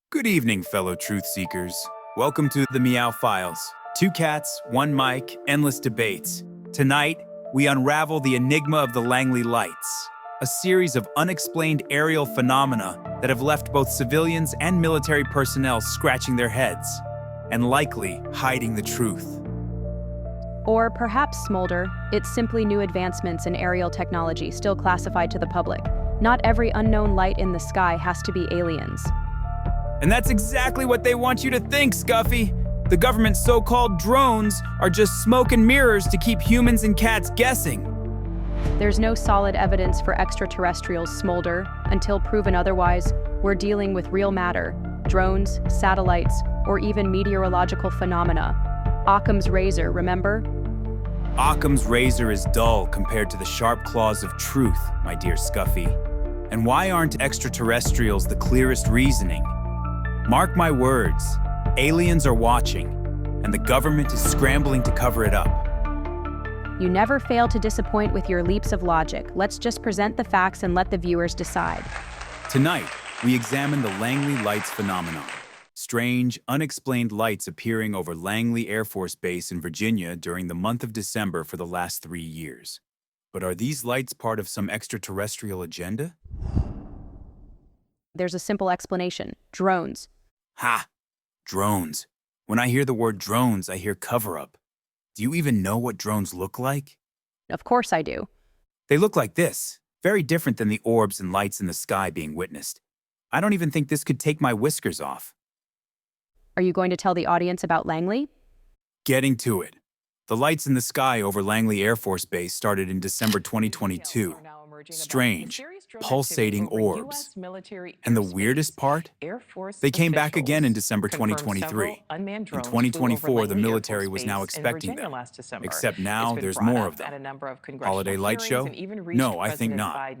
Good evening, fellow truth seekers. Welcome to the Meow Files. Two cats, one mic, endless debates. Tonight, we unravel the enigma of the Langley Lights, a series of unexplained aerial phenomena that have left both civilians and military personnel scratching their heads, and likely hiding the truth. Or perhaps, Smolder, it's simply new advancements in aerial technology still classified to the public. Not every unknown light in the sky has to be aliens. And that's exactly what they want you to think, Scuffy. The government's so-called drones are just smoke and mirrors to keep humans and cats guessing. There's no solid evidence for extraterrestrials, Smolder. Until proven otherwise, we're dealing with real matter, drones, satellites, or even meteorological phenomena. Occam's razor, remember? Occam's razor is dull compared to the sharp claws of truth, my dear Scuffy. And why aren't extraterrestrials the clearest reasoning? Mark my words, aliens are watching, and the government is scrambling to cover it up. You never fail to disappoint with your leaps of logic. Let's just present the facts and let the viewers decide. Tonight, we examine the Langley Lights phenomenon. Strange, unexplained lights appearing over Langley Air Force Base in Virginia during the month of December for the last 3 years. But are these lights part of some extraterrestrial agenda? There's a simple explanation: drones. Ha! Drones. When I hear the word drones, I hear cover-up. Do you even know what drones look like? Of course I do. They look like this, very different than the orbs and lights in the sky being witnessed. I don't even think this could take my whiskers off. Are you going to tell the audience about Langley? Getting to it. The lights in the sky over Langley Air Force Base started in December 2022. Strange, pulsating orbs. And the weirdest part? They came back again in December 2023. In 2024, the military was now expecting them. Except now, there's more of them. Holiday light show? No, I think not.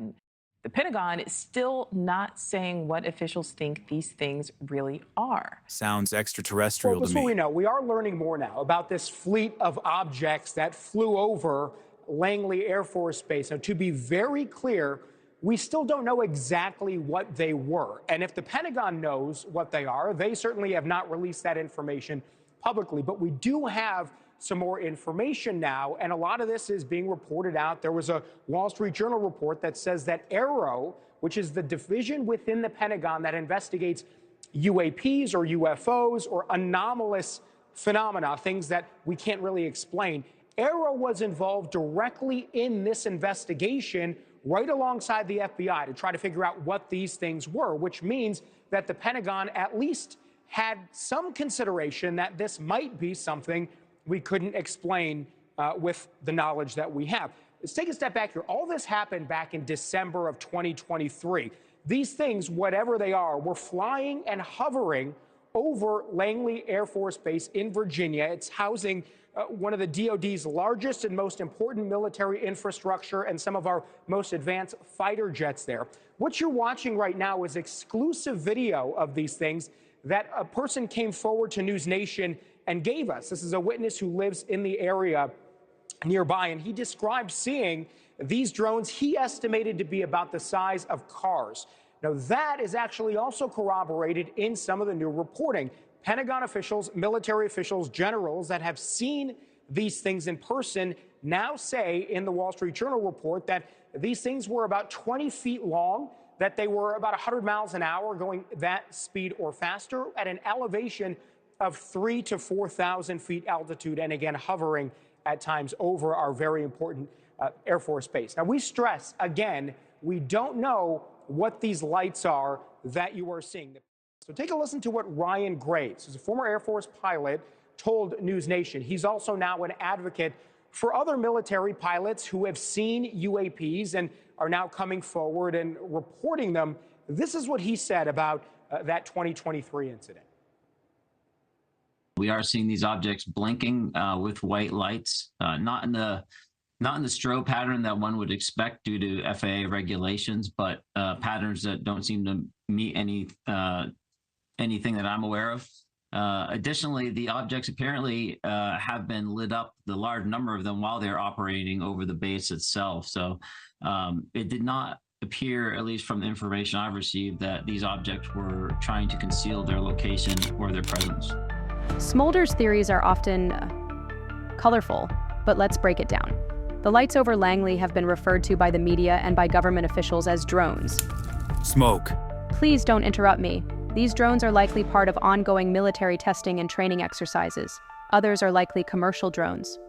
The Pentagon is still not saying what officials think these things really are. Sounds extraterrestrial to me. We know. We are learning more now about this fleet of objects that flew over Langley Air Force Base. Now, to be very clear, we still don't know exactly what they were. And if the Pentagon knows what they are, they certainly have not released that information publicly. But we do have some more information now, and a lot of this is being reported out. There was a Wall Street Journal report that says that Aero, which is the division within the Pentagon that investigates UAPs or UFO'S or anomalous phenomena, things that we can't really explain, Aero was involved directly in this investigation right alongside the FBI to try to figure out what these things were, which means that the Pentagon at least had some consideration that this might be something we couldn't explain with the knowledge that we have. Let's take a step back here. All this happened back in December of 2023. These things, whatever they are, were flying and hovering over Langley Air Force Base in Virginia. It's housing one of the DoD's largest and most important military infrastructure and some of our most advanced fighter jets there. What you're watching right now is exclusive video of these things that a person came forward to News Nation and gave us. This is a witness who lives in the area nearby, and he described seeing these drones he estimated to be about the size of cars. Now, that is actually also corroborated in some of the new reporting. Pentagon officials, military officials, generals that have seen these things in person now say in the Wall Street Journal report that these things were about 20 feet long, that they were about 100 miles an hour going that speed or faster at an elevation of 3,000 to 4,000 feet altitude, and again, hovering at times over our very important Air Force Base. Now, we stress, again, we don't know what these lights are that you are seeing. So take a listen to what Ryan Graves, who's a former Air Force pilot, told News Nation. He's also now an advocate for other military pilots who have seen UAPs and are now coming forward and reporting them. This is what he said about that 2023 incident. We are seeing these objects blinking with white lights, not in the strobe pattern that one would expect due to FAA regulations, but patterns that don't seem to meet anything that I'm aware of. Additionally, the objects apparently have been lit up, the large number of them, while they're operating over the base itself. So it did not appear, at least from the information I've received, that these objects were trying to conceal their location or their presence. Smolder's theories are often colorful, but let's break it down. The lights over Langley have been referred to by the media and by government officials as drones. Smoke. Please don't interrupt me. These drones are likely part of ongoing military testing and training exercises. Others are likely commercial drones.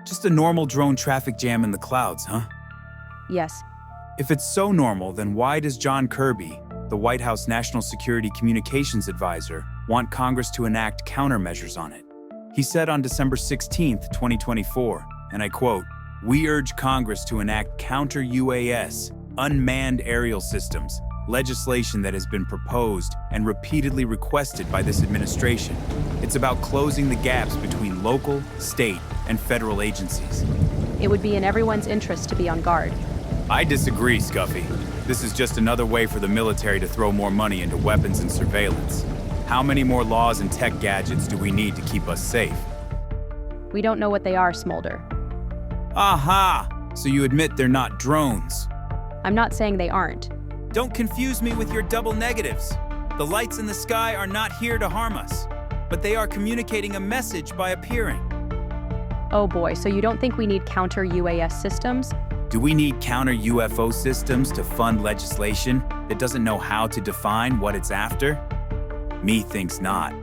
Just a normal drone traffic jam in the clouds, huh? Yes. If it's so normal, then why does John Kirby, the White House National Security Communications Advisor, want Congress to enact countermeasures on it? He said on December 16, 2024, and I quote, "We urge Congress to enact counter-UAS, unmanned aerial systems, legislation that has been proposed and repeatedly requested by this administration. It's about closing the gaps between local, state, and federal agencies." It would be in everyone's interest to be on guard. I disagree, Scuffy. This is just another way for the military to throw more money into weapons and surveillance. How many more laws and tech gadgets do we need to keep us safe? We don't know what they are, Smolder. Aha! So you admit they're not drones. I'm not saying they aren't. Don't confuse me with your double negatives. The lights in the sky are not here to harm us, but they are communicating a message by appearing. Oh boy, so you don't think we need counter-UAS systems? Do we need counter-UFO systems to fund legislation that doesn't know how to define what it's after? Me thinks not.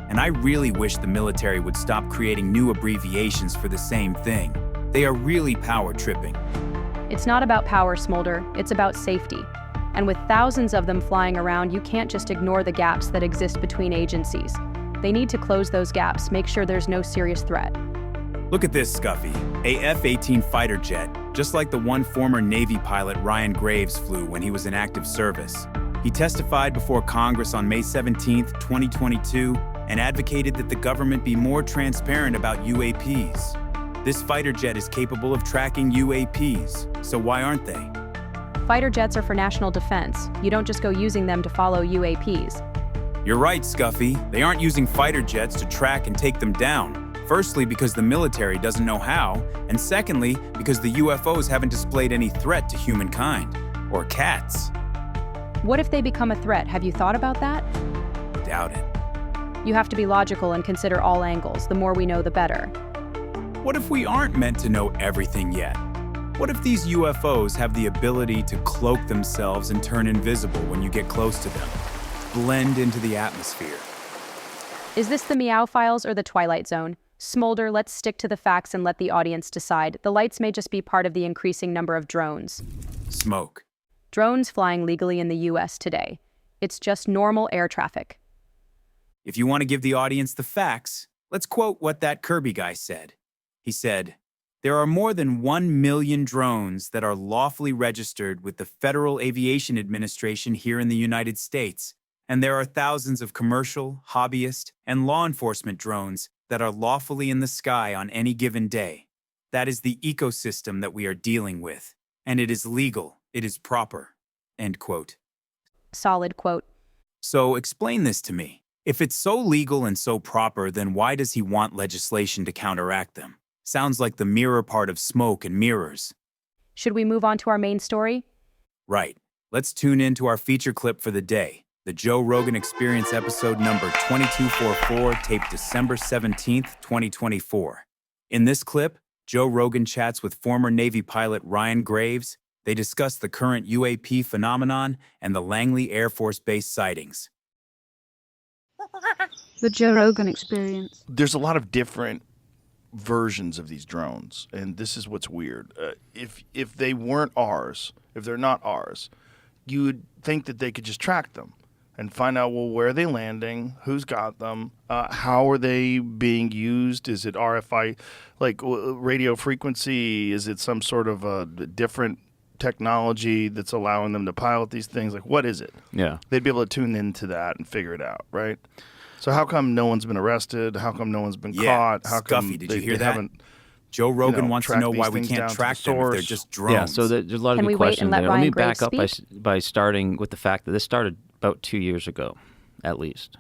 And I really wish the military would stop creating new abbreviations for the same thing. They are really power tripping. It's not about power, Smolder. It's about safety. And with thousands of them flying around, you can't just ignore the gaps that exist between agencies. They need to close those gaps, make sure there's no serious threat. Look at this, Scuffy. A F-18 fighter jet, just like the one former Navy pilot Ryan Graves flew when he was in active service. He testified before Congress on May 17, 2022, and advocated that the government be more transparent about UAPs. This fighter jet is capable of tracking UAPs, so why aren't they? Fighter jets are for national defense. You don't just go using them to follow UAPs. You're right, Scuffy. They aren't using fighter jets to track and take them down. Firstly, because the military doesn't know how, and secondly, because the UFOs haven't displayed any threat to humankind. Or cats. What if they become a threat? Have you thought about that? Doubt it. You have to be logical and consider all angles. The more we know, the better. What if we aren't meant to know everything yet? What if these UFOs have the ability to cloak themselves and turn invisible when you get close to them? Blend into the atmosphere. Is this the Meow Files or the Twilight Zone? Smolder, let's stick to the facts and let the audience decide. The lights may just be part of the increasing number of drones. Smoke. Drones flying legally in the US today. It's just normal air traffic. If you want to give the audience the facts, let's quote what that Kirby guy said. He said, "There are more than 1 million drones that are lawfully registered with the Federal Aviation Administration here in the United States, and there are thousands of commercial, hobbyist, and law enforcement drones that are lawfully in the sky on any given day. That is the ecosystem that we are dealing with, and it is legal, it is proper." End quote. Solid quote. So explain this to me. If it's so legal and so proper, then why does he want legislation to counteract them? Sounds like the mirror part of smoke and mirrors. Should we move on to our main story? Right. Let's tune in to our feature clip for the day. The Joe Rogan Experience episode number 2244, taped December 17th, 2024. In this clip, Joe Rogan chats with former Navy pilot Ryan Graves. They discuss the current UAP phenomenon and the Langley Air Force Base sightings. The Joe Rogan Experience. There's a lot of different versions of these drones, and this is what's weird. If they weren't ours, if they're not ours, you would think that they could just track them and find out, well, where are they landing, who's got them, how are they being used, is it RFI, like radio frequency, is it some sort of a different technology that's allowing them to pilot these things, like what is it? Yeah. They'd be able to tune into that and figure it out, right? So how come no one's been arrested? How come no one's been caught? How come Scuffy, did you hear they that? haven't, Joe Rogan wants to tracked know why these we things can't down to track the them if they're source? just drones. Yeah, so there's a lot of Can good we wait questions and let there. Let Ryan me back Graves up speak? by starting with the fact that this started about 2 years ago, at least.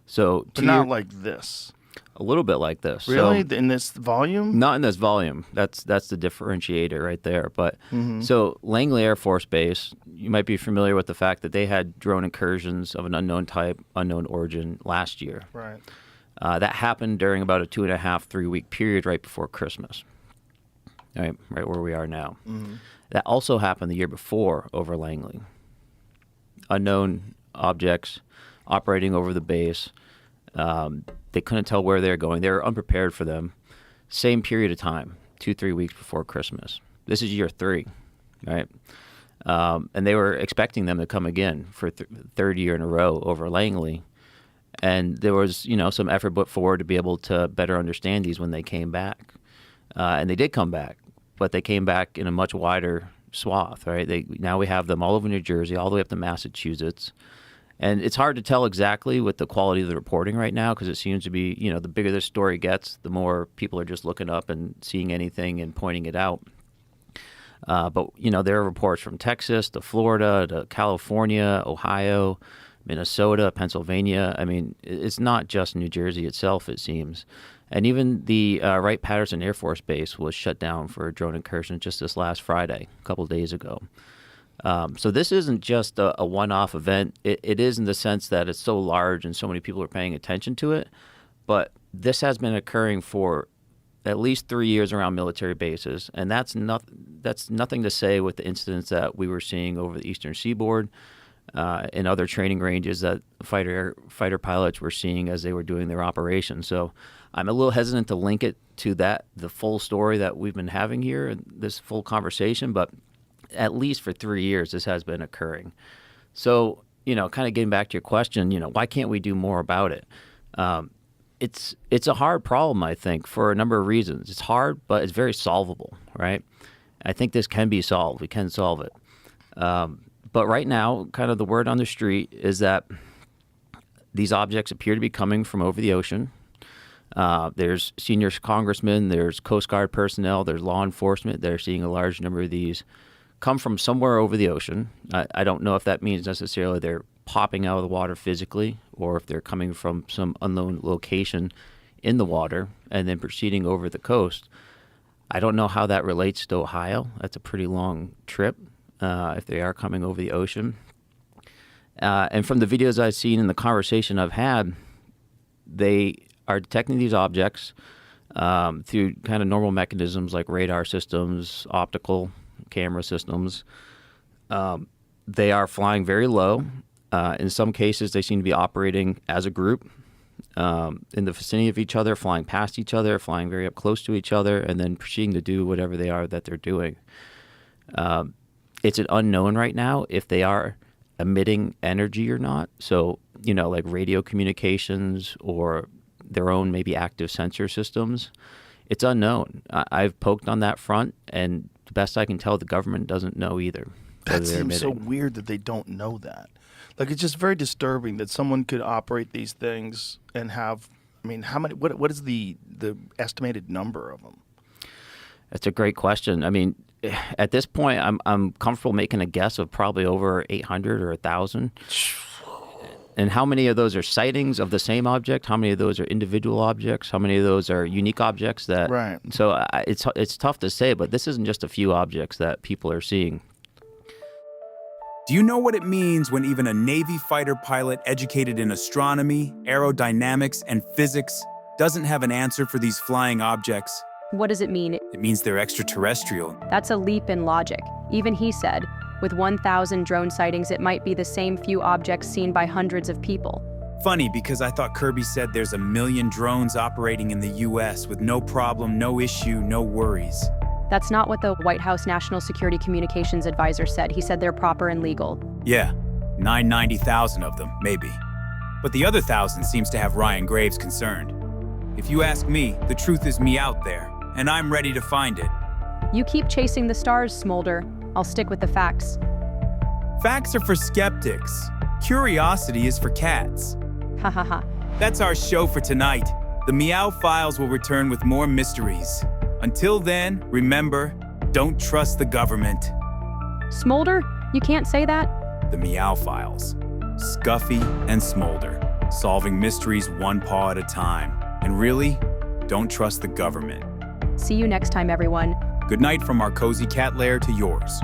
So but not like this. A little bit like this. Really? So, In this volume? not in this volume. That's the differentiator right there. But so Langley Air Force Base, you might be familiar with the fact that they had drone incursions of an unknown type, unknown origin last year. Right. That happened during about a 2.5, 3 week period right before Christmas. Right where we are now. That also happened the year before over Langley. Unknown objects operating over the base. They couldn't tell where they were going. They were unprepared for them. Same period of time, 2-3 weeks before Christmas. This is year 3, right? And they were expecting them to come again for third year in a row over Langley. And there was, some effort put forward to be able to better understand these when they came back. And they did come back, but they came back in a much wider swath, right? Now we have them all over New Jersey, all the way up to Massachusetts. And it's hard to tell exactly with the quality of the reporting right now because it seems to be, the bigger the story gets, the more people are just looking up and seeing anything and pointing it out. But there are reports from Texas to Florida to California, Ohio, Minnesota, Pennsylvania. I mean, it's not just New Jersey itself, it seems. And even the Wright-Patterson Air Force Base was shut down for a drone incursion just this last Friday, a couple of days ago. So this isn't just a one-off event. It is in the sense that it's so large and so many people are paying attention to it. But this has been occurring for at least 3 years around military bases, and that's nothing to say with the incidents that we were seeing over the Eastern Seaboard and other training ranges that fighter pilots were seeing as they were doing their operations. So I'm a little hesitant to link it to the full story that we've been having here, this full conversation, but at least for 3 years, this has been occurring. So, kind of getting back to your question, why can't we do more about it? It's a hard problem, I think, for a number of reasons. It's hard, but it's very solvable, right? I think this can be solved. We can solve it. But right now, kind of the word on the street is that these objects appear to be coming from over the ocean. There's senior congressmen, there's Coast Guard personnel, there's law enforcement. They're seeing a large number of these come from somewhere over the ocean. I don't know if that means necessarily they're popping out of the water physically or if they're coming from some unknown location in the water and then proceeding over the coast. I don't know how that relates to Ohio. That's a pretty long trip if they are coming over the ocean. And from the videos I've seen and the conversation I've had, they are detecting these objects through kind of normal mechanisms like radar systems, optical camera systems. They are flying very low. In some cases, they seem to be operating as a group in the vicinity of each other, flying past each other, flying very up close to each other, and then proceeding to do whatever they are that they're doing. It's an unknown right now if they are emitting energy or not. So, like radio communications or their own maybe active sensor systems. It's unknown. I've poked on that front, and the best I can tell, the government doesn't know either. That seems so weird that they don't know that. Like, it's just very disturbing that someone could operate these things and have, how many, what is the estimated number of them? That's a great question. At this point, I'm comfortable making a guess of probably over 800 or 1,000. And how many of those are sightings of the same object? How many of those are individual objects? How many of those are unique objects that? Right. So it's tough to say, but this isn't just a few objects that people are seeing. Do you know what it means when even a Navy fighter pilot educated in astronomy, aerodynamics, and physics doesn't have an answer for these flying objects? What does it mean? It means they're extraterrestrial. That's a leap in logic. Even he said, with 1,000 drone sightings, it might be the same few objects seen by hundreds of people. Funny, because I thought Kirby said there's 1 million drones operating in the U.S. with no problem, no issue, no worries. That's not what the White House National Security Communications Advisor said. He said they're proper and legal. Yeah, 990,000 of them, maybe. But the other 1,000 seems to have Ryan Graves concerned. If you ask me, the truth is me out there, and I'm ready to find it. You keep chasing the stars, Smolder. I'll stick with the facts. Facts are for skeptics. Curiosity is for cats. Ha ha ha. That's our show for tonight. The Meow Files will return with more mysteries. Until then, remember, don't trust the government. Smolder? You can't say that? The Meow Files. Scuffy and Smolder. Solving mysteries one paw at a time. And really, don't trust the government. See you next time, everyone. Good night from our cozy cat lair to yours.